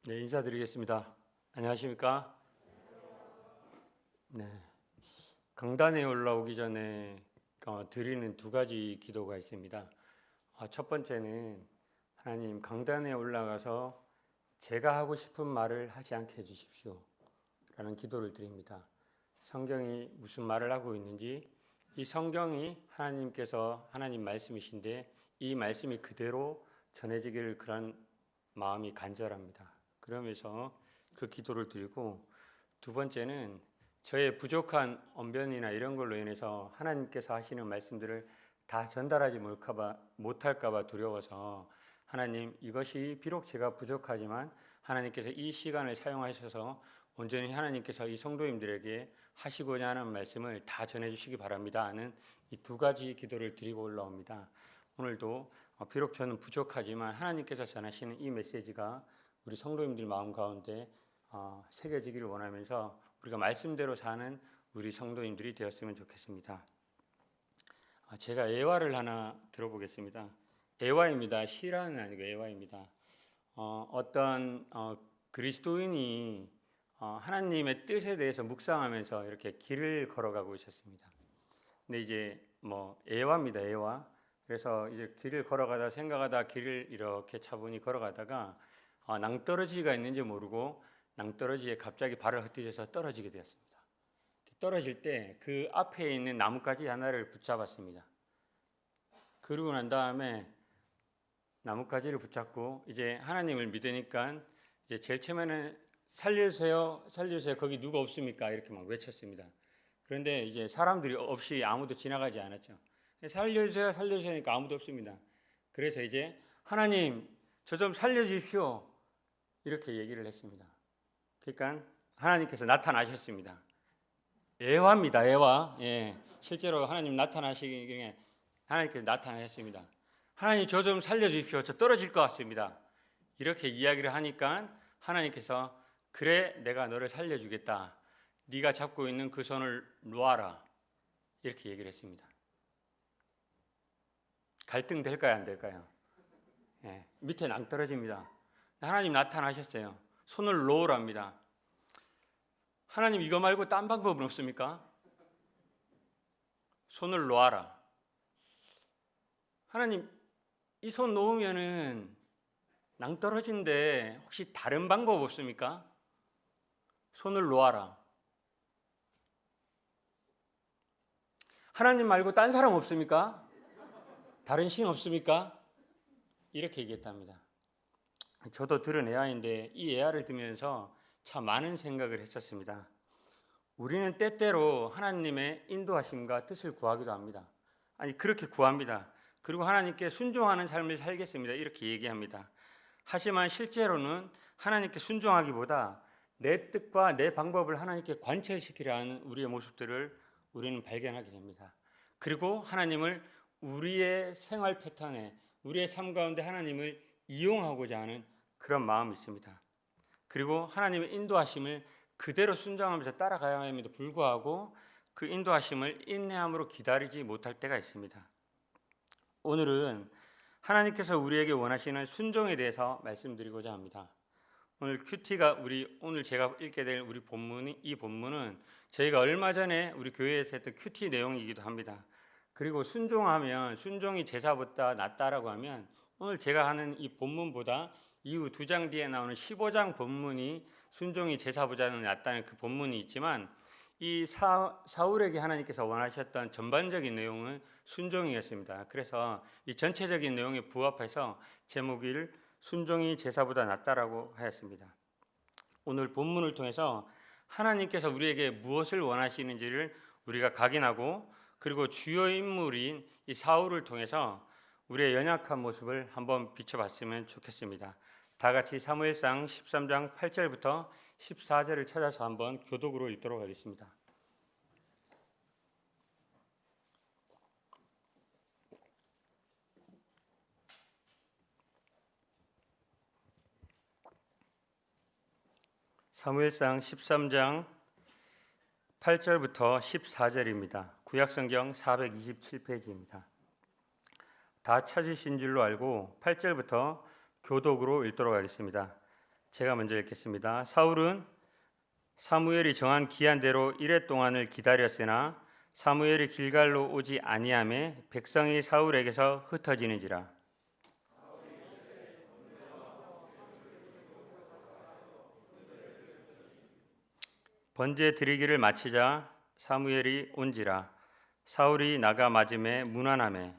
네, 인사드리겠습니다. 안녕하십니까? 네, 강단에 올라오기 전에 드리는 두 가지 기도가 있습니다. 첫 번째는 하나님 강단에 올라가서 제가 하고 싶은 말을 하지 않게 해주십시오 라는 기도를 드립니다. 성경이 무슨 말을 하고 있는지, 이 성경이 하나님 말씀이신데 이 말씀이 그대로 전해지기를 그런 마음이 간절합니다. 그러면서 그 기도를 드리고, 두 번째는 저의 부족한 언변이나 이런 걸로 인해서 하나님께서 하시는 말씀들을 다 전달하지 못할까 봐 두려워서, 하나님, 이것이 비록 제가 부족하지만 하나님께서 이 시간을 사용하셔서 온전히 하나님께서 이 성도님들에게 하시고자 하는 말씀을 다 전해주시기 바랍니다 하는 이 두 가지 기도를 드리고 올라옵니다. 오늘도 비록 저는 부족하지만 하나님께서 전하시는 이 메시지가 우리 성도님들 마음 가운데 새겨지기를 원하면서 우리가 말씀대로 사는 우리 성도님들이 되었으면 좋겠습니다. 제가 애화를 하나 들어보겠습니다. 애화입니다. 시라는 아니고 애화입니다. 어떤 그리스도인이 하나님의 뜻에 대해서 묵상하면서 이렇게 길을 걸어가고 있었습니다. 근데 이제 애화입니다. 애화. 그래서 이제 길을 걸어가다 생각하다 길을 이렇게 차분히 걸어가다가 낭떠러지가 있는지 모르고 낭떠러지에 갑자기 발을 헛디뎌서 떨어지게 되었습니다. 떨어질 때 그 앞에 있는 나뭇가지 하나를 붙잡았습니다. 그러고 난 다음에 나뭇가지를 붙잡고 이제 하나님을 믿으니까 이제 제일 처음에는 살려주세요, 살려주세요, 거기 누가 없습니까? 이렇게 막 외쳤습니다. 그런데 이제 사람들이 없이 아무도 지나가지 않았죠. 살려주세요, 살려주세요 하니까 아무도 없습니다. 그래서 이제 하나님, 저 좀 살려주십시오, 이렇게 얘기를 했습니다. 그러니까 하나님께서 나타나셨습니다. 애화입니다. 애화. 예, 실제로 하나님 나타나시기에 하나님께서 나타나셨습니다. 하나님, 저 좀 살려주십시오, 저 떨어질 것 같습니다. 이렇게 이야기를 하니까 하나님께서 그래, 내가 너를 살려주겠다, 네가 잡고 있는 그 손을 놓아라, 이렇게 얘기를 했습니다. 갈등 될까요, 안 될까요? 예, 밑에 낭떠러집니다. 하나님 나타나셨어요. 손을 놓으랍니다. 하나님, 이거 말고 딴 방법은 없습니까? 손을 놓아라. 하나님, 이 손 놓으면은 낭떠러진데 혹시 다른 방법 없습니까? 손을 놓아라. 하나님 말고 딴 사람 없습니까? 다른 신 없습니까? 이렇게 얘기했답니다. 저도 들은 애화인데 이 애화를 들으면서 참 많은 생각을 했었습니다. 우리는 때때로 하나님의 인도하심과 뜻을 구하기도 합니다. 아니, 그렇게 구합니다. 그리고 하나님께 순종하는 삶을 살겠습니다, 이렇게 얘기합니다. 하지만 실제로는 하나님께 순종하기보다 내 뜻과 내 방법을 하나님께 관철시키려 하는 우리의 모습들을 우리는 발견하게 됩니다. 그리고 하나님을 우리의 생활 패턴에, 우리의 삶 가운데 하나님을 이용하고자 하는 그런 마음이 있습니다. 그리고 하나님의 인도하심을 그대로 순종하면서 따라가야 함에도 불구하고 그 인도하심을 인내함으로 기다리지 못할 때가 있습니다. 오늘은 하나님께서 우리에게 원하시는 순종에 대해서 말씀드리고자 합니다. 오늘 오늘 제가 읽게 될 우리 이 본문은 저희가 얼마 전에 우리 교회에서 했던 큐티 내용이기도 합니다. 그리고 순종이 제사보다 낫다라고 하면, 오늘 제가 하는 이 본문보다 이후 2장 뒤에 나오는 15장 본문이 순종이 제사보다는 낫다는 그 본문이 있지만, 이 사울에게 하나님께서 원하셨던 전반적인 내용은 순종이었습니다. 그래서 이 전체적인 내용에 부합해서 제목을 순종이 제사보다 낫다라고 하였습니다. 오늘 본문을 통해서 하나님께서 우리에게 무엇을 원하시는지를 우리가 각인하고, 그리고 주요 인물인 이 사울을 통해서 우리의 연약한 모습을 한번 비춰봤으면 좋겠습니다. 다 같이 사무엘상 13장 8절부터 14절을 찾아서 한번 교독으로 읽도록 하겠습니다. 사무엘상 13장 8절부터 14절입니다. 구약성경 427페이지입니다. 다 찾으신 줄로 알고 8절부터 교독으로 읽도록 하겠습니다. 제가 먼저 읽겠습니다. 사울은 사무엘이 정한 기한대로 이레 동안을 기다렸으나 사무엘이 길갈로 오지 아니하매 백성이 사울에게서 흩어지는지라. 번제 드리기를 마치자 사무엘이 온지라. 사울이 나가 맞음에 문안하매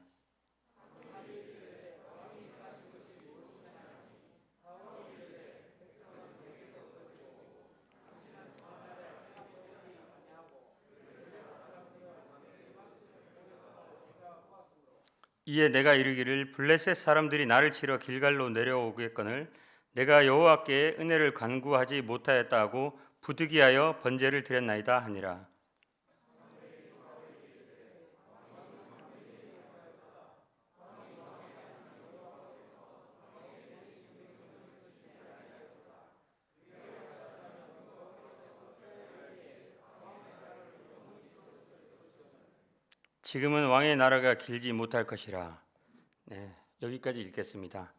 이에 내가 이르기를 블레셋 사람들이 나를 치러 길갈로 내려오겠거늘 내가 여호와께 은혜를 간구하지 못하였다 하고 부득이하여 번제를 드렸나이다 하니라. 지금은 왕의 나라가 길지 못할 것이라. 네, 여기까지 읽겠습니다.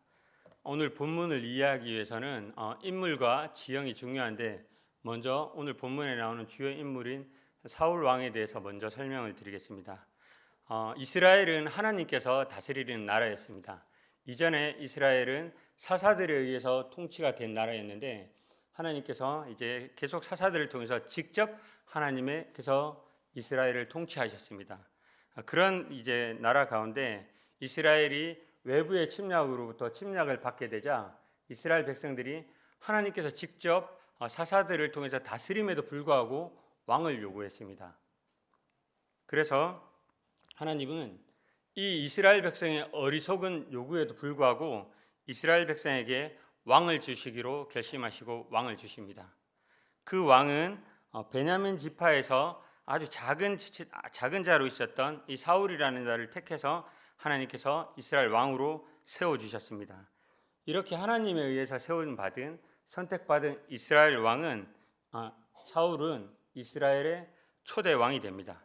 오늘 본문을 이해하기 위해서는 인물과 지형이 중요한데 먼저 오늘 본문에 나오는 주요 인물인 사울 왕에 대해서 먼저 설명을 드리겠습니다. 이스라엘은 하나님께서 다스리는 나라였습니다. 이전에 이스라엘은 사사들에 의해서 통치가 된 나라였는데 하나님께서 이제 계속 사사들을 통해서 직접 하나님께서 이스라엘을 통치하셨습니다. 그런 이제 나라 가운데 이스라엘이 외부의 침략으로부터 침략을 받게 되자 이스라엘 백성들이 하나님께서 직접 사사들을 통해서 다스림에도 불구하고 왕을 요구했습니다. 그래서 하나님은 이 이스라엘 백성의 어리석은 요구에도 불구하고 이스라엘 백성에게 왕을 주시기로 결심하시고 왕을 주십니다. 그 왕은 베냐민 지파에서 아주 작은 자로 있었던 이 사울이라는 자를 택해서 하나님께서 이스라엘 왕으로 세워주셨습니다. 이렇게 하나님에 의해서 세움받은 선택받은 이스라엘 왕은 사울은 이스라엘의 초대 왕이 됩니다.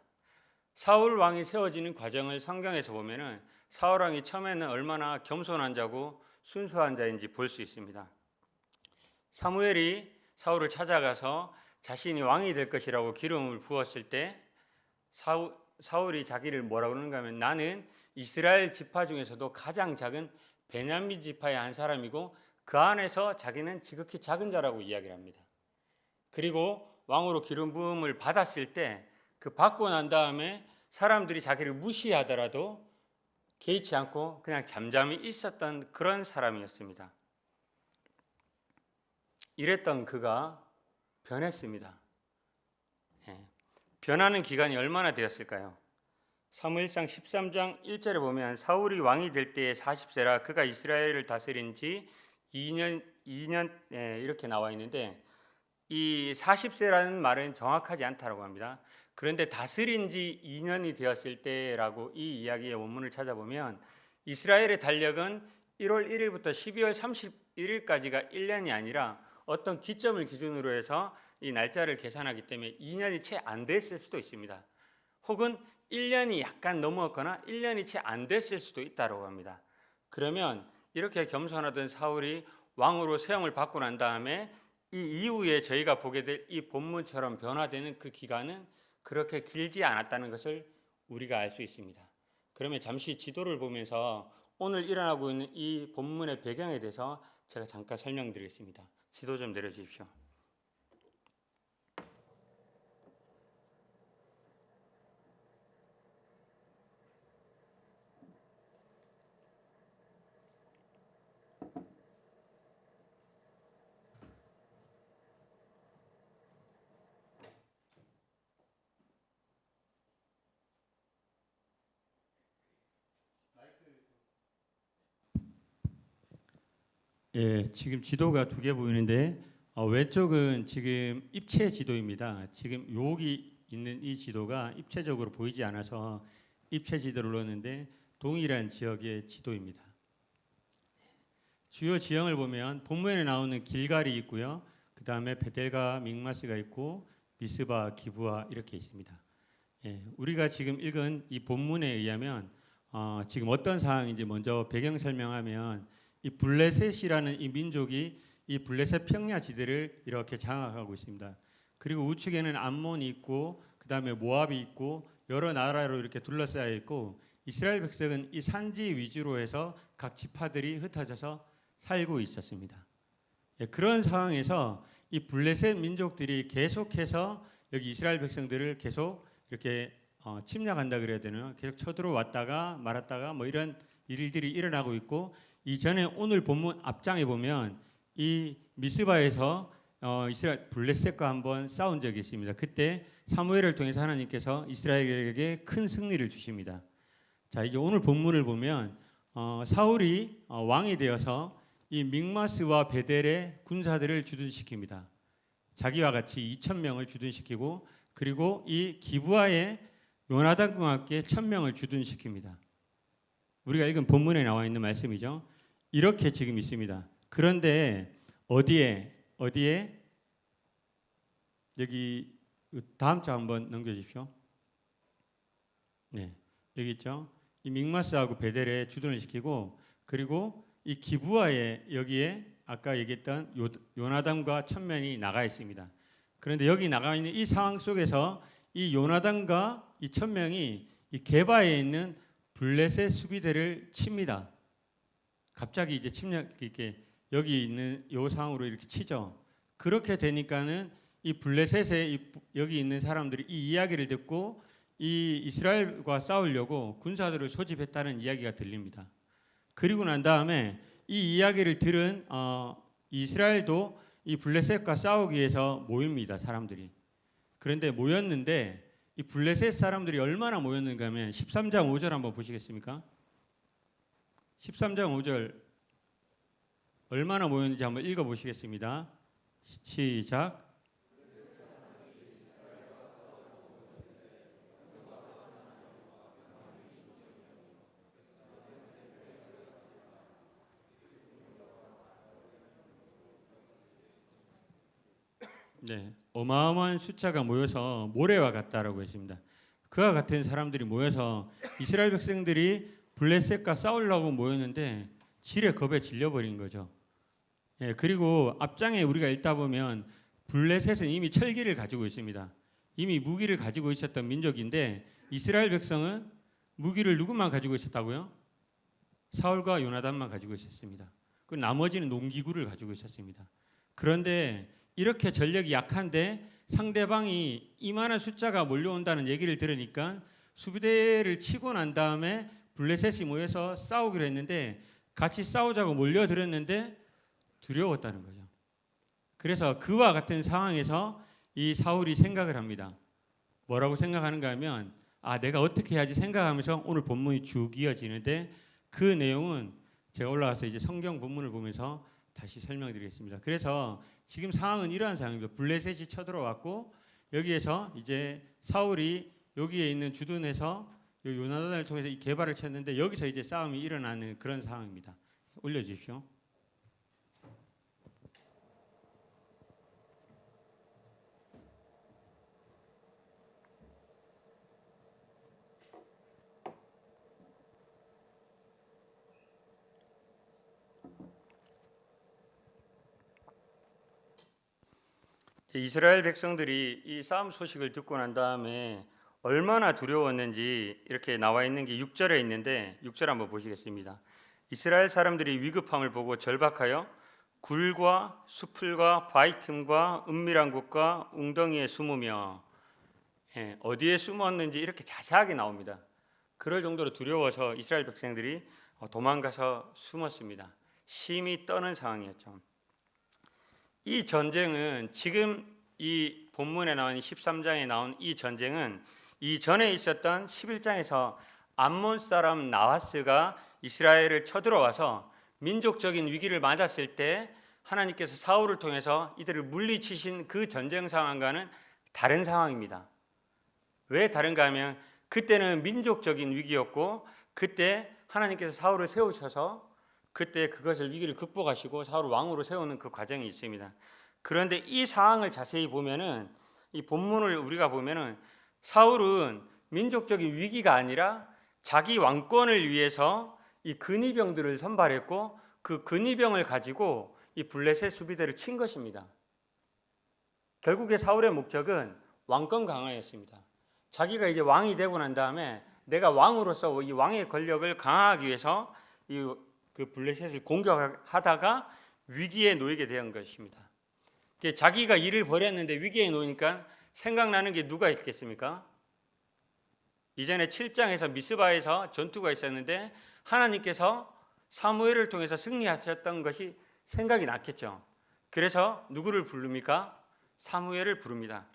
사울 왕이 세워지는 과정을 성경에서 보면은 사울 왕이 처음에는 얼마나 겸손한 자고 순수한 자인지 볼 수 있습니다. 사무엘이 사울을 찾아가서 자신이 왕이 될 것이라고 기름을 부었을 때 사울이 자기를 뭐라고 그러는가 하면 나는 이스라엘 지파 중에서도 가장 작은 베냐민 지파의 한 사람이고 그 안에서 자기는 지극히 작은 자라고 이야기를 합니다. 그리고 왕으로 기름 부음을 받았을 때 그 받고 난 다음에 사람들이 자기를 무시하더라도 개의치 않고 그냥 잠잠히 있었던 그런 사람이었습니다. 이랬던 그가 변했습니다. 변하는 기간이 얼마나 되었을까요? 사무엘상 13장 1절에 보면 사울이 왕이 될 때에 40세라 그가 이스라엘을 다스린 지 2년 이렇게 나와 있는데 이 40세라는 말은 정확하지 않다고 합니다. 그런데 다스린 지 2년이 되었을 때라고 이 이야기의 원문을 찾아보면 이스라엘의 달력은 1월 1일부터 12월 31일까지가 1년이 아니라 어떤 기점을 기준으로 해서 이 날짜를 계산하기 때문에 2년이 채 안 됐을 수도 있습니다. 혹은 1년이 약간 넘었거나 1년이 채 안 됐을 수도 있다고 합니다. 그러면 이렇게 겸손하던 사울이 왕으로 세움을 받고 난 다음에 이 이후에 저희가 보게 될 이 본문처럼 변화되는 그 기간은 그렇게 길지 않았다는 것을 우리가 알 수 있습니다. 그러면 잠시 지도를 보면서 오늘 일어나고 있는 이 본문의 배경에 대해서 제가 잠깐 설명드리겠습니다. 지도 좀 내려주십시오. 예, 지금 지도가 두 개 보이는데 왼쪽은 지금 입체 지도입니다. 지금 여기 있는 이 지도가 입체적으로 보이지 않아서 입체 지도를 넣었는데 동일한 지역의 지도입니다. 주요 지형을 보면 본문에 나오는 길갈이 있고요. 그 다음에 베델과 믹마스가 있고 미스바, 기브아 이렇게 있습니다. 예, 우리가 지금 읽은 이 본문에 의하면 지금 어떤 상황인지 먼저 배경 설명하면 이 블레셋이라는 이 민족이 이 블레셋 평야지대를 이렇게 장악하고 있습니다. 그리고 우측에는 암몬이 있고 그 다음에 모압이 있고 여러 나라로 이렇게 둘러싸여 있고 이스라엘 백성은 이 산지 위주로 해서 각 지파들이 흩어져서 살고 있었습니다. 그런 상황에서 이 블레셋 민족들이 계속해서 여기 이스라엘 백성들을 계속 이렇게 침략한다 그래야 되나요? 계속 쳐들어왔다가 말았다가 뭐 이런 일들이 일어나고 있고 이전에 오늘 본문 앞장에 보면 이 미스바에서 이스라엘 블레셋과 한번 싸운 적이 있습니다. 그때 사무엘을 통해서 하나님께서 이스라엘에게 큰 승리를 주십니다. 자, 이제 오늘 본문을 보면 사울이 왕이 되어서 이 믹마스와 베델의 군사들을 주둔시킵니다. 자기와 같이 2,000명을 주둔시키고 그리고 이 기브아의 요나단과 함께 1,000명을 주둔시킵니다. 우리가 읽은 본문에 나와 있는 말씀이죠. 이렇게 지금 있습니다. 그런데 어디에 여기 다음 장 한번 넘겨주십시오. 네, 여기 있죠. 이 믹마스하고 베델에 주둔을 시키고 그리고 이 기브아에 여기에 아까 얘기했던 요나단과 1,000명이 나가 있습니다. 그런데 여기 나가 있는 이 상황 속에서 이 요나단과 이 1,000명이 이 게바에 있는 블레셋 수비대를 칩니다. 갑자기 이제 침략 이렇게 여기 있는 요 상황으로 이렇게 치죠. 그렇게 되니까는 이 블레셋에 여기 있는 사람들이 이 이야기를 듣고 이 이스라엘과 싸우려고 군사들을 소집했다는 이야기가 들립니다. 그리고 난 다음에 이 이야기를 들은 이스라엘도 이 블레셋과 싸우기 위해서 모입니다. 사람들이. 그런데 모였는데 이 블레셋 사람들이 얼마나 모였는가 하면 13장 5절 한번 보시겠습니까? 13장 5절 얼마나 모였는지 한번 읽어보시겠습니다. 시작. 네, 어마어마한 숫자가 모여서 모래와 같다라고 했습니다. 그와 같은 사람들이 모여서 이스라엘 백성들이 블레셋과 싸우려고 모였는데 지레 겁에 질려버린 거죠. 예, 그리고 앞장에 우리가 읽다 보면 블레셋은 이미 철기를 가지고 있습니다. 이미 무기를 가지고 있었던 민족인데 이스라엘 백성은 무기를 누구만 가지고 있었다고요? 사울과 요나단만 가지고 있었습니다. 그 나머지는 농기구를 가지고 있었습니다. 그런데 이렇게 전력이 약한데 상대방이 이만한 숫자가 몰려온다는 얘기를 들으니까 수비대를 치고 난 다음에 블레셋이 모여서 싸우기로 했는데 같이 싸우자고 몰려들었는데 두려웠다는 거죠. 그래서 그와 같은 상황에서 이 사울이 생각을 합니다. 뭐라고 생각하는가 하면 내가 어떻게 해야지 생각하면서 오늘 본문이 쭉 이어지는데 그 내용은 제가 올라가서 이제 성경 본문을 보면서 다시 설명드리겠습니다. 그래서 지금 상황은 이러한 상황입니다. 블레셋이 쳐들어왔고 여기에서 이제 사울이 여기에 있는 주둔해서 요나단을 통해서 이 게바를 쳤는데 여기서 이제 싸움이 일어나는 그런 상황입니다. 올려주십시오. 이스라엘 백성들이 이 싸움 소식을 듣고 난 다음에 얼마나 두려웠는지 이렇게 나와 있는 게 6절에 있는데 6절 한번 보시겠습니다. 이스라엘 사람들이 위급함을 보고 절박하여 굴과 수풀과 바위 틈과 은밀한 곳과 웅덩이에 숨으며 어디에 숨었는지 이렇게 자세하게 나옵니다. 그럴 정도로 두려워서 이스라엘 백성들이 도망가서 숨었습니다. 심히 떠는 상황이었죠. 이 전쟁은 지금 이 본문에 나온 13장에 나온 이 전쟁은 이전에 있었던 11장에서 암몬 사람 나하스가 이스라엘을 쳐들어와서 민족적인 위기를 맞았을 때 하나님께서 사울을 통해서 이들을 물리치신 그 전쟁 상황과는 다른 상황입니다. 왜 다른가 하면 그때는 민족적인 위기였고 그때 하나님께서 사울을 세우셔서 그때 그것을 위기를 극복하시고 사울을 왕으로 세우는 그 과정이 있습니다. 그런데 이 상황을 자세히 보면은 이 본문을 우리가 보면은 사울은 민족적인 위기가 아니라 자기 왕권을 위해서 이 근위병들을 선발했고 그 근위병을 가지고 이 블레셋 수비대를 친 것입니다. 결국에 사울의 목적은 왕권 강화였습니다. 자기가 이제 왕이 되고 난 다음에 내가 왕으로서 이 왕의 권력을 강화하기 위해서 그 블레셋을 공격하다가 위기에 놓이게 된 것입니다. 자기가 일을 벌였는데 위기에 놓이니까 생각나는 게 누가 있겠습니까? 이전에 7장에서 미스바에서 전투가 있었는데 하나님께서 사무엘을 통해서 승리하셨던 것이 생각이 났겠죠. 그래서 누구를 부릅니까? 사무엘을 부릅니다.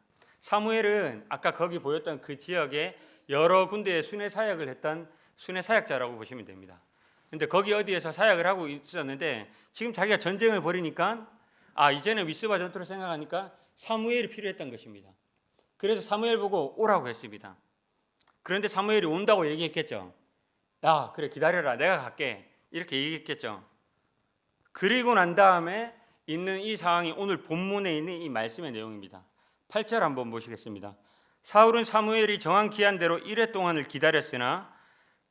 사무엘은 아까 거기 보였던 그 지역에 여러 군데에 순회 사역을 했던 순회 사역자라고 보시면 됩니다. 근데 거기 어디에서 사역을 하고 있었는데 지금 자기가 전쟁을 벌이니까 이제는 미스바 전투를 생각하니까 사무엘이 필요했던 것입니다. 그래서 사무엘 보고 오라고 했습니다. 그런데 사무엘이 온다고 얘기했겠죠. 야, 그래 기다려라, 내가 갈게, 이렇게 얘기했겠죠. 그리고 난 다음에 있는 이 상황이 오늘 본문에 있는 이 말씀의 내용입니다. 8절 한번 보시겠습니다. 사울은 사무엘이 정한 기한대로 1회 동안을 기다렸으나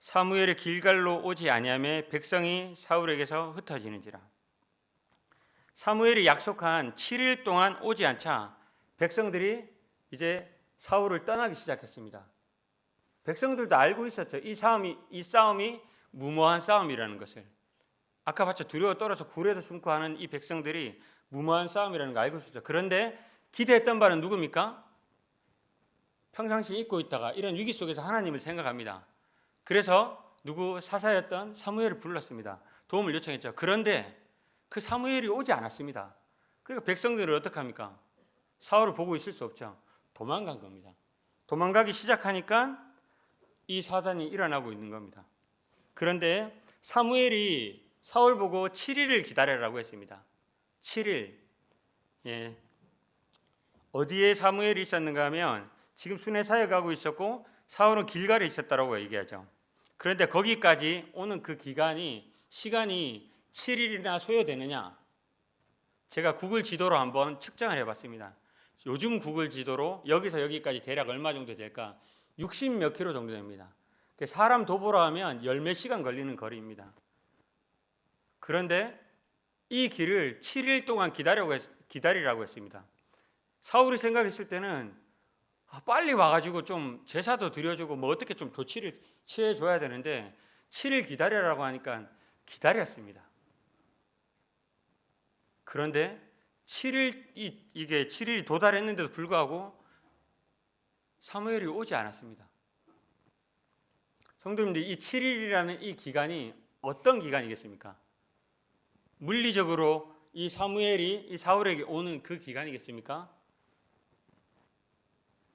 사무엘이 길갈로 오지 아니하며 백성이 사울에게서 흩어지는지라. 사무엘이 약속한 7일 동안 오지 않자 백성들이 이제 사울을 떠나기 시작했습니다. 백성들도 알고 있었죠. 이 싸움이 무모한 싸움이라는 것을. 아까 봤죠. 두려워 떨어서 굴에도 숨고 하는 이 백성들이 무모한 싸움이라는 걸 알고 있었죠. 그런데 기대했던 바는 누굽니까? 평상시 잊고 있다가 이런 위기 속에서 하나님을 생각합니다. 그래서 사사였던 사무엘을 불렀습니다. 도움을 요청했죠. 그런데 그 사무엘이 오지 않았습니다. 그러니까 백성들은 어떡합니까? 사울을 보고 있을 수 없죠. 도망간 겁니다. 도망가기 시작하니까 이 사단이 일어나고 있는 겁니다. 그런데 사무엘이 사울 보고 7일을 기다려라고 했습니다. 7일. 예. 어디에 사무엘이 있었는가 하면 지금 순회 사역하고 있었고 사울은 길갈에 있었다라고 얘기하죠. 그런데 거기까지 오는 그 시간이 7일이나 소요되느냐? 제가 구글 지도로 한번 측정을 해봤습니다. 요즘 구글 지도로 여기서 여기까지 대략 얼마 정도 될까? 60몇 킬로 정도 됩니다. 사람 도보로 하면 열 몇 시간 걸리는 거리입니다. 그런데 이 길을 7일 동안 기다리라고 했습니다. 사울이 생각했을 때는 빨리 와가지고 좀 제사도 드려주고 뭐 어떻게 좀 조치를 취해줘야 되는데 7일 기다려라고 하니까 기다렸습니다. 그런데 7일이 7일이 도달했는데도 불구하고 사무엘이 오지 않았습니다. 성도님들, 이 7일이라는 이 기간이 어떤 기간이겠습니까? 물리적으로 이 사무엘이 이 사울에게 오는 그 기간이겠습니까?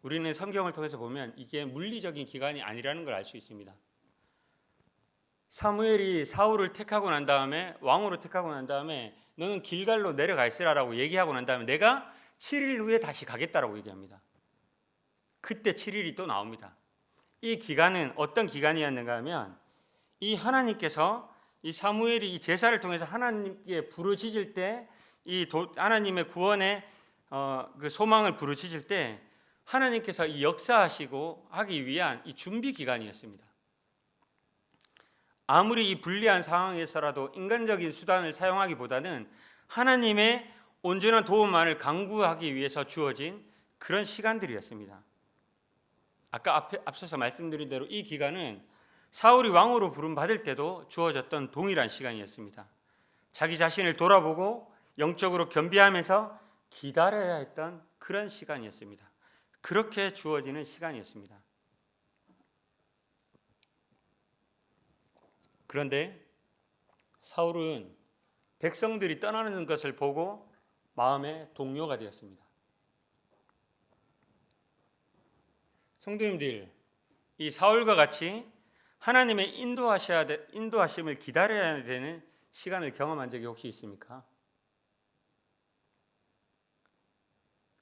우리는 성경을 통해서 보면 이게 물리적인 기간이 아니라는 걸 알 수 있습니다. 사무엘이 사울을 택하고 난 다음에 왕으로 택하고 난 다음에 너는 길갈로 내려가 있으라라고 얘기하고 난 다음에 내가 7일 후에 다시 가겠다라고 얘기합니다. 그때 7일이 또 나옵니다. 이 기간은 어떤 기간이었는가 하면 이 하나님께서 이 사무엘이 이 제사를 통해서 하나님께 부르짖을 때 이 하나님의 구원의 그 소망을 부르짖을 때 하나님께서 이 역사하시고 하기 위한 이 준비 기간이었습니다. 아무리 이 불리한 상황에서라도 인간적인 수단을 사용하기보다는 하나님의 온전한 도움만을 강구하기 위해서 주어진 그런 시간들이었습니다. 아까 앞서서 말씀드린 대로 이 기간은 사울이 왕으로 부름받을 때도 주어졌던 동일한 시간이었습니다. 자기 자신을 돌아보고 영적으로 겸비하면서 기다려야 했던 그런 시간이었습니다. 그렇게 주어지는 시간이었습니다. 그런데 사울은 백성들이 떠나는 것을 보고 마음의 동요가 되었습니다. 성도님들, 이 사울과 같이 하나님의 인도하심을 기다려야 되는 시간을 경험한 적이 혹시 있습니까?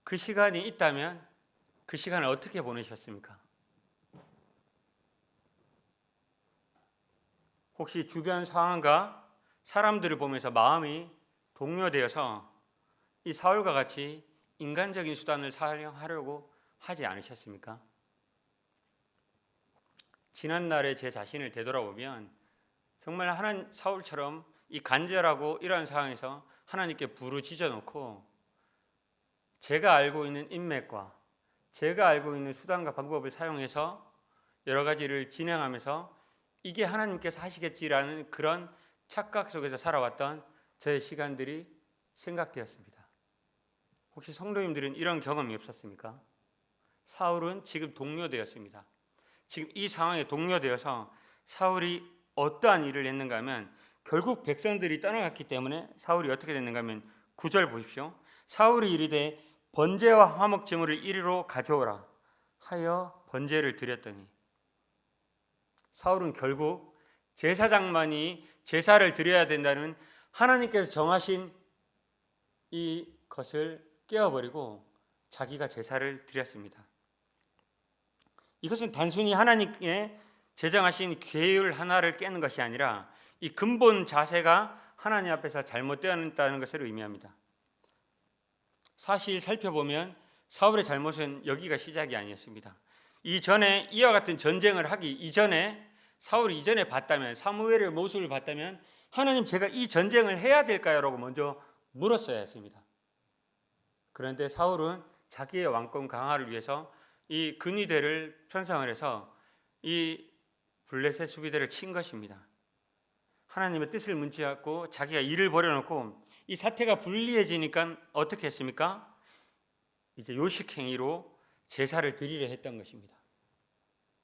그 시간이 있다면 그 시간을 어떻게 보내셨습니까? 혹시 주변 상황과 사람들을 보면서 마음이 동요되어서 이 사울과 같이 인간적인 수단을 사용하려고 하지 않으셨습니까? 지난날의 제 자신을 되돌아보면 정말 사울처럼 이 간절하고 이러한 상황에서 하나님께 부르짖어 놓고 제가 알고 있는 인맥과 제가 알고 있는 수단과 방법을 사용해서 여러 가지를 진행하면서 이게 하나님께서 하시겠지라는 그런 착각 속에서 살아왔던 저의 시간들이 생각되었습니다. 혹시 성도님들은 이런 경험이 없었습니까? 사울은 지금 동료되었습니다. 지금 이 상황에 동료되어서 사울이 어떠한 일을 했는가 하면 결국 백성들이 떠나갔기 때문에 사울이 어떻게 됐는가 하면 9절 보십시오. 사울이 이르되 번제와 화목 제물을 이리로 가져오라 하여 번제를 드렸더니 사울은 결국 제사장만이 제사를 드려야 된다는 하나님께서 정하신 이 것을 깨어버리고 자기가 제사를 드렸습니다. 이것은 단순히 하나님께 제정하신 계율 하나를 깨는 것이 아니라 이 근본 자세가 하나님 앞에서 잘못되었다는 것을 의미합니다. 사실 살펴보면 사울의 잘못은 여기가 시작이 아니었습니다. 이전에 이와 같은 전쟁을 하기 이전에 사울이 이전에 봤다면 사무엘의 모습을 봤다면 하나님 제가 이 전쟁을 해야 될까요? 라고 먼저 물었어야 했습니다. 그런데 사울은 자기의 왕권 강화를 위해서 이 근위대를 편성을 해서 이 블레셋 수비대를 친 것입니다. 하나님의 뜻을 묻지 않고 자기가 일을 벌여놓고 이 사태가 불리해지니까 어떻게 했습니까? 이제 요식행위로 제사를 드리려 했던 것입니다.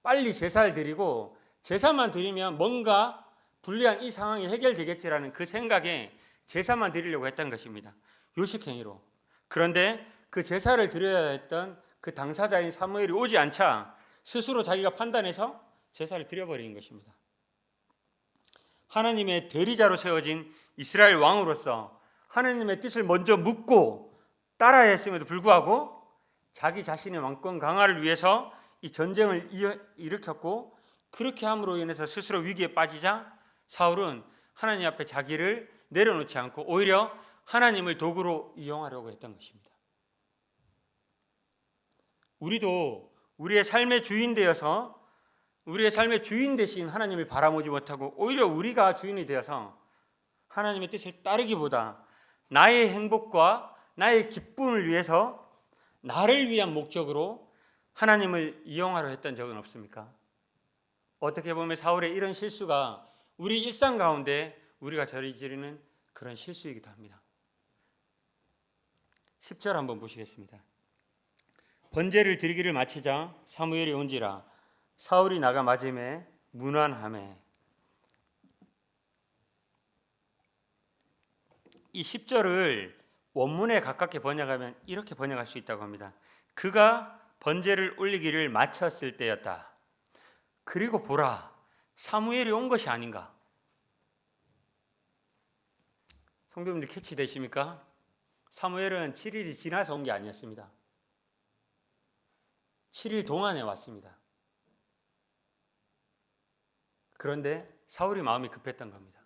빨리 제사를 드리고 제사만 드리면 뭔가 불리한 이 상황이 해결되겠지라는 그 생각에 제사만 드리려고 했던 것입니다. 요식행위로. 그런데 그 제사를 드려야 했던 그 당사자인 사무엘이 오지 않자 스스로 자기가 판단해서 제사를 드려버리는 것입니다. 하나님의 대리자로 세워진 이스라엘 왕으로서 하나님의 뜻을 먼저 묻고 따라야 했음에도 불구하고 자기 자신의 왕권 강화를 위해서 이 전쟁을 일으켰고 그렇게 함으로 인해서 스스로 위기에 빠지자 사울은 하나님 앞에 자기를 내려놓지 않고 오히려 하나님을 도구로 이용하려고 했던 것입니다. 우리도 우리의 삶의 주인 되어서 우리의 삶의 주인 되신 하나님을 바라보지 못하고 오히려 우리가 주인이 되어서 하나님의 뜻을 따르기보다 나의 행복과 나의 기쁨을 위해서 나를 위한 목적으로 하나님을 이용하려 했던 적은 없습니까? 어떻게 보면 사울의 이런 실수가 우리 일상 가운데 우리가 저지르는 그런 실수이기도 합니다. 10절 한번 보시겠습니다. 번제를 드리기를 마치자 사무엘이 온지라 사울이 나가 맞음에 문안하매. 이 10절을 원문에 가깝게 번역하면 이렇게 번역할 수 있다고 합니다. 그가 번제를 올리기를 마쳤을 때였다. 그리고 보라, 사무엘이 온 것이 아닌가. 성도님들 캐치되십니까? 사무엘은 7일이 지나서 온 게 아니었습니다. 7일 동안에 왔습니다. 그런데 사울이 마음이 급했던 겁니다.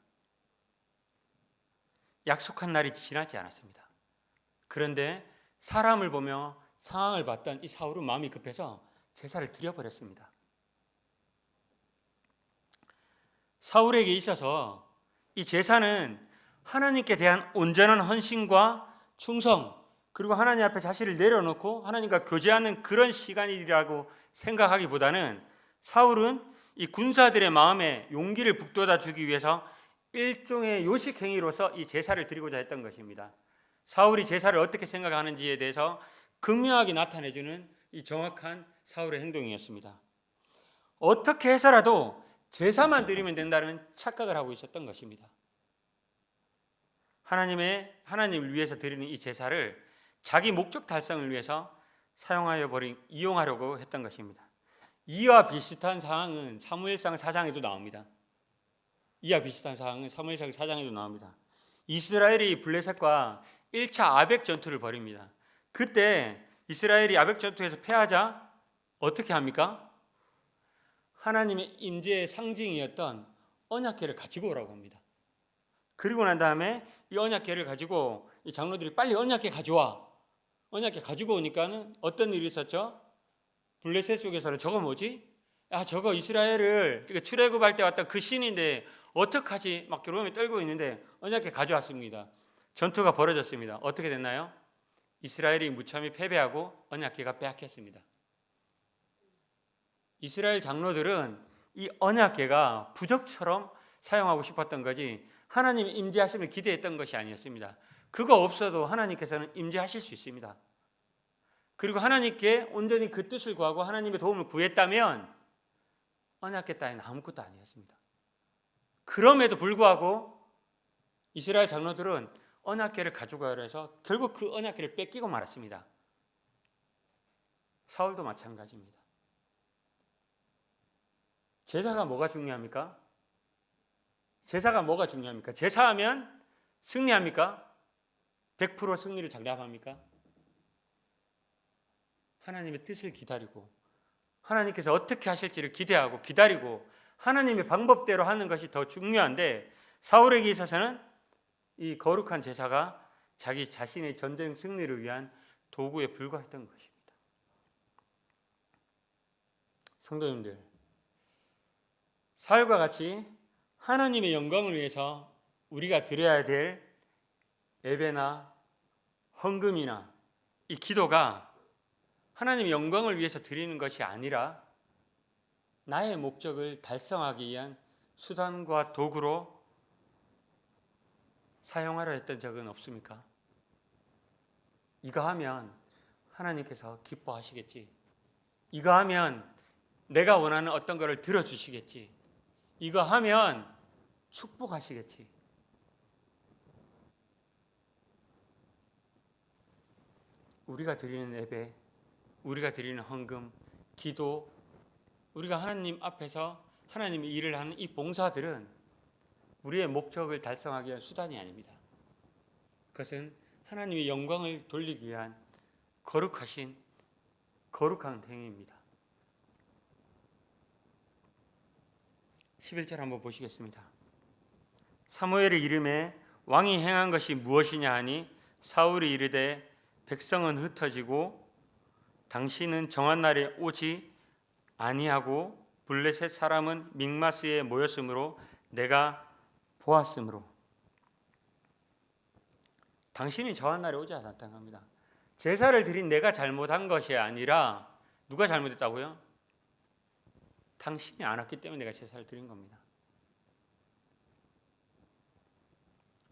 약속한 날이 지나지 않았습니다. 그런데 사람을 보며 상황을 봤던 이 사울은 마음이 급해서 제사를 드려버렸습니다. 사울에게 있어서 이 제사는 하나님께 대한 온전한 헌신과 충성, 그리고 하나님 앞에 자신을 내려놓고 하나님과 교제하는 그런 시간이라고 생각하기보다는 사울은 이 군사들의 마음에 용기를 북돋아 주기 위해서 일종의 요식 행위로서 이 제사를 드리고자 했던 것입니다. 사울이 제사를 어떻게 생각하는지에 대해서 극명하게 나타내주는 이 정확한 사울의 행동이었습니다. 어떻게 해서라도 제사만 드리면 된다는 착각을 하고 있었던 것입니다. 하나님을 위해서 드리는 이 제사를 자기 목적 달성을 위해서 이용하려고 했던 것입니다. 이와 비슷한 사항은 사무엘상 4장에도 나옵니다. 이스라엘이 블레셋과 1차 아벡 전투를 벌입니다. 그때 이스라엘이 아벡 전투에서 패하자 어떻게 합니까? 하나님의 임재의 상징이었던 언약궤를 가지고 오라고 합니다. 그리고 난 다음에 이 언약궤를 가지고 이 장로들이 빨리 언약궤 가져와. 언약궤 가지고 오니까는 어떤 일이 있었죠? 블레셋 속에서는 저거 뭐지? 저거 이스라엘을 출애굽할 때 왔던 그 신인데 어떡하지? 막 두려움에 떨고 있는데 언약궤 가져왔습니다. 전투가 벌어졌습니다. 어떻게 됐나요? 이스라엘이 무참히 패배하고 언약궤가 빼앗겼습니다. 이스라엘 장로들은 이 언약궤가 부적처럼 사용하고 싶었던 거지 하나님의 임재하심을 기대했던 것이 아니었습니다. 그거 없어도 하나님께서는 임재하실 수 있습니다. 그리고 하나님께 온전히 그 뜻을 구하고 하나님의 도움을 구했다면 언약궤 따위는 아무것도 아니었습니다. 그럼에도 불구하고 이스라엘 장로들은 언약궤를 가져가려 해서 결국 그 언약궤를 뺏기고 말았습니다. 사울도 마찬가지입니다. 제사가 뭐가 중요합니까? 제사가 뭐가 중요합니까? 제사하면 승리합니까? 100% 승리를 장담합니까? 하나님의 뜻을 기다리고 하나님께서 어떻게 하실지를 기대하고 기다리고 하나님의 방법대로 하는 것이 더 중요한데 사울에게 있어서는 이 거룩한 제사가 자기 자신의 전쟁 승리를 위한 도구에 불과했던 것입니다. 성도님들, 사울과 같이 하나님의 영광을 위해서 우리가 드려야 될 예배나 헌금이나 이 기도가 하나님의 영광을 위해서 드리는 것이 아니라 나의 목적을 달성하기 위한 수단과 도구로 사용하려 했던 적은 없습니까? 이거 하면 하나님께서 기뻐하시겠지. 이거 하면 내가 원하는 어떤 것을 들어주시겠지. 이거 하면 축복하시겠지. 우리가 드리는 예배, 우리가 드리는 헌금, 기도, 우리가 하나님 앞에서 하나님의 일을 하는 이 봉사들은 우리의 목적을 달성하기 위한 수단이 아닙니다. 그것은 하나님의 영광을 돌리기 위한 거룩한 행위입니다. 11절 한번 보시겠습니다. 사무엘의 이름에 왕이 행한 것이 무엇이냐 하니 사울이 이르되 백성은 흩어지고 당신은 정한 날에 오지 아니하고 블레셋 사람은 믹마스에 모였으므로 내가 보았으므로. 당신이 정한 날에 오지 않았다는 겁니다. 제사를 드린 내가 잘못한 것이 아니라 누가 잘못했다고요? 당신이 안 왔기 때문에 내가 제사를 드린 겁니다.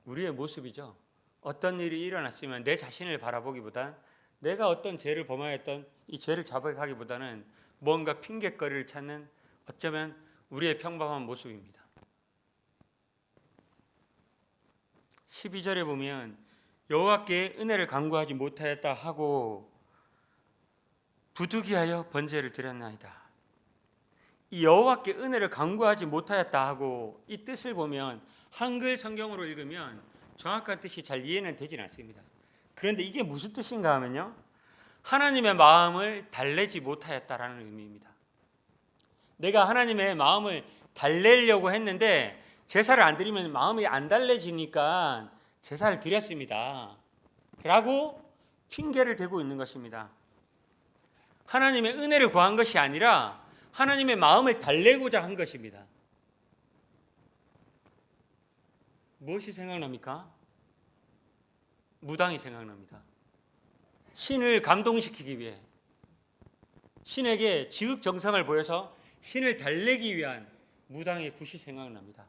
우리의 모습이죠. 어떤 일이 일어났으면 내 자신을 바라보기보단 내가 어떤 죄를 범하였던 이 죄를 자백하기보다는 뭔가 핑곗거리를 찾는 어쩌면 우리의 평범한 모습입니다. 12절에 보면 여호와께 은혜를 간구하지 못하였다 하고 부득이하여 번제를 드렸나이다. 이 여호와께 은혜를 간구하지 못하였다 하고 이 뜻을 보면 한글 성경으로 읽으면 정확한 뜻이 잘 이해는 되진 않습니다. 그런데 이게 무슨 뜻인가 하면요, 하나님의 마음을 달래지 못하였다라는 의미입니다. 내가 하나님의 마음을 달래려고 했는데 제사를 안 드리면 마음이 안 달래지니까 제사를 드렸습니다 라고 핑계를 대고 있는 것입니다. 하나님의 은혜를 구한 것이 아니라 하나님의 마음을 달래고자 한 것입니다. 무엇이 생각납니까? 무당이 생각납니다. 신을 감동시키기 위해 신에게 지극정성을 보여서 신을 달래기 위한 무당의 굿이 생각납니다.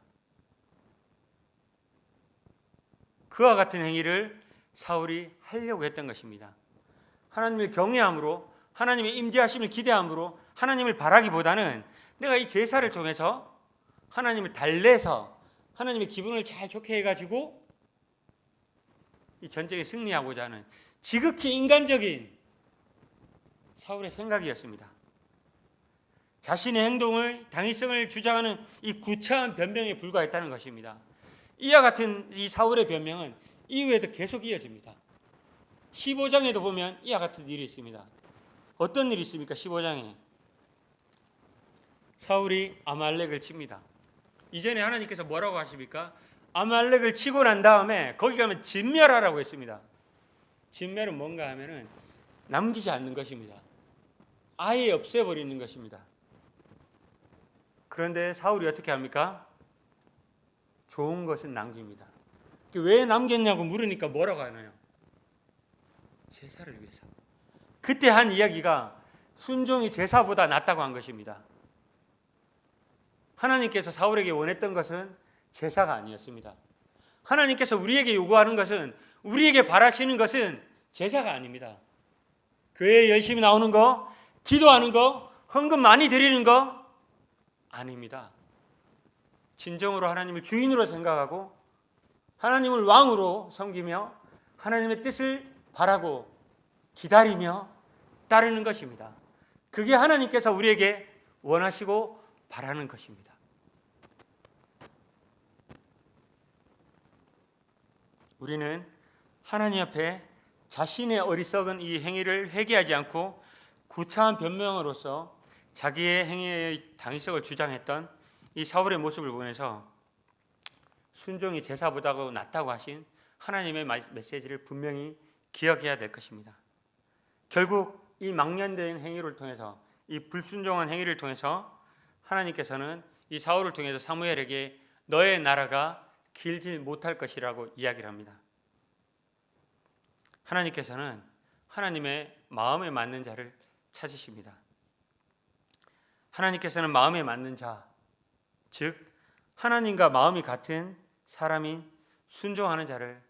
그와 같은 행위를 사울이 하려고 했던 것입니다. 하나님을 경외함으로 하나님의 임재하심을 기대함으로 하나님을 바라기보다는 내가 이 제사를 통해서 하나님을 달래서 하나님의 기분을 잘 좋게 해가지고 이 전쟁에 승리하고자 하는 지극히 인간적인 사울의 생각이었습니다. 자신의 행동을 당위성을 주장하는 이 구차한 변명에 불과했다는 것입니다. 이와 같은 이 사울의 변명은 이후에도 계속 이어집니다. 15장에도 보면 이와 같은 일이 있습니다. 어떤 일이 있습니까? 15장에 사울이 아말렉을 칩니다. 이전에 하나님께서 뭐라고 하십니까? 아말렉을 치고 난 다음에 거기 가면 진멸하라고 했습니다. 진멸은 뭔가 하면은 남기지 않는 것입니다. 아예 없애버리는 것입니다. 그런데 사울이 어떻게 합니까? 좋은 것은 남깁니다. 왜 남겼냐고 물으니까 뭐라고 하나요? 제사를 위해서. 그때 한 이야기가 순종이 제사보다 낫다고 한 것입니다. 하나님께서 사울에게 원했던 것은 제사가 아니었습니다. 하나님께서 우리에게 요구하는 것은, 우리에게 바라시는 것은 제사가 아닙니다. 교회에 열심히 나오는 거, 기도하는 거, 헌금 많이 드리는 거 아닙니다. 진정으로 하나님을 주인으로 생각하고 하나님을 왕으로 섬기며 하나님의 뜻을 바라고 기다리며 따르는 것입니다. 그게 하나님께서 우리에게 원하시고 바라는 것입니다. 우리는 하나님 앞에 자신의 어리석은 이 행위를 회개하지 않고 구차한 변명으로서 자기의 행위의 당위성을 주장했던 이 사울의 모습을 보면서 순종이 제사보다 낫다고 하신 하나님의 메시지를 분명히 기억해야 될 것입니다. 결국 이 망년된 행위를 통해서, 이 불순종한 행위를 통해서 하나님께서는 이 사울을 통해서 사무엘에게 너의 나라가 길지 못할 것이라고 이야기를 합니다. 하나님께서는 하나님의 마음에 맞는 자를 찾으십니다. 하나님께서는 마음에 맞는 자, 즉 하나님과 마음이 같은 사람이 순종하는 자를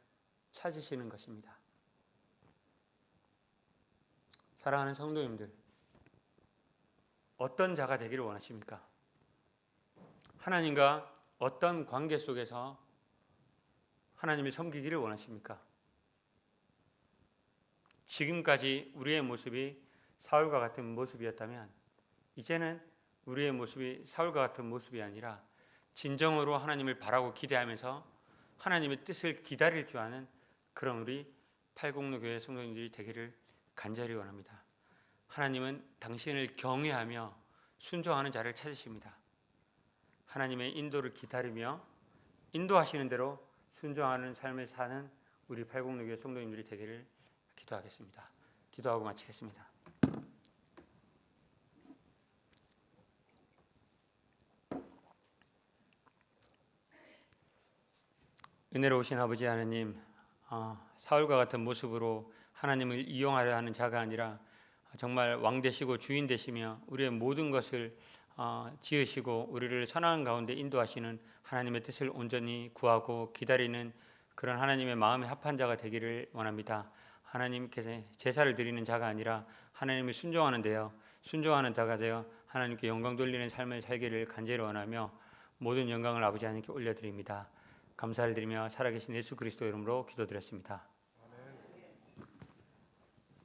찾으시는 것입니다. 사랑하는 성도님들, 어떤 자가 되기를 원하십니까? 하나님과 어떤 관계 속에서 하나님을 섬기기를 원하십니까? 지금까지 우리의 모습이 사울과 같은 모습이었다면 이제는 우리의 모습이 사울과 같은 모습이 아니라 진정으로 하나님을 바라고 기대하면서 하나님의 뜻을 기다릴 줄 아는 그런 우리 팔공로교회 성도님들이 되기를 간절히 원합니다. 하나님은 당신을 경외하며 순종하는 자를 찾으십니다. 하나님의 인도를 기다리며 인도하시는 대로 순종하는 삶을 사는 우리 팔공로교회 성도님들이 되기를 기도하겠습니다. 기도하고 마치겠습니다. 은혜로우신 아버지 하나님, 사울과 같은 모습으로 하나님을 이용하려 하는 자가 아니라 정말 왕 되시고 주인 되시며 우리의 모든 것을 지으시고 우리를 선한 가운데 인도하시는 하나님의 뜻을 온전히 구하고 기다리는 그런 하나님의 마음에 합한 자가 되기를 원합니다. 하나님께서 제사를 드리는 자가 아니라 하나님을 순종하는 자가 되어 하나님께 영광 돌리는 삶을 살기를 간절히 원하며 모든 영광을 아버지 하나님께 올려드립니다. 감사를 드리며 살아계신 예수 그리스도 이름으로 기도드렸습니다.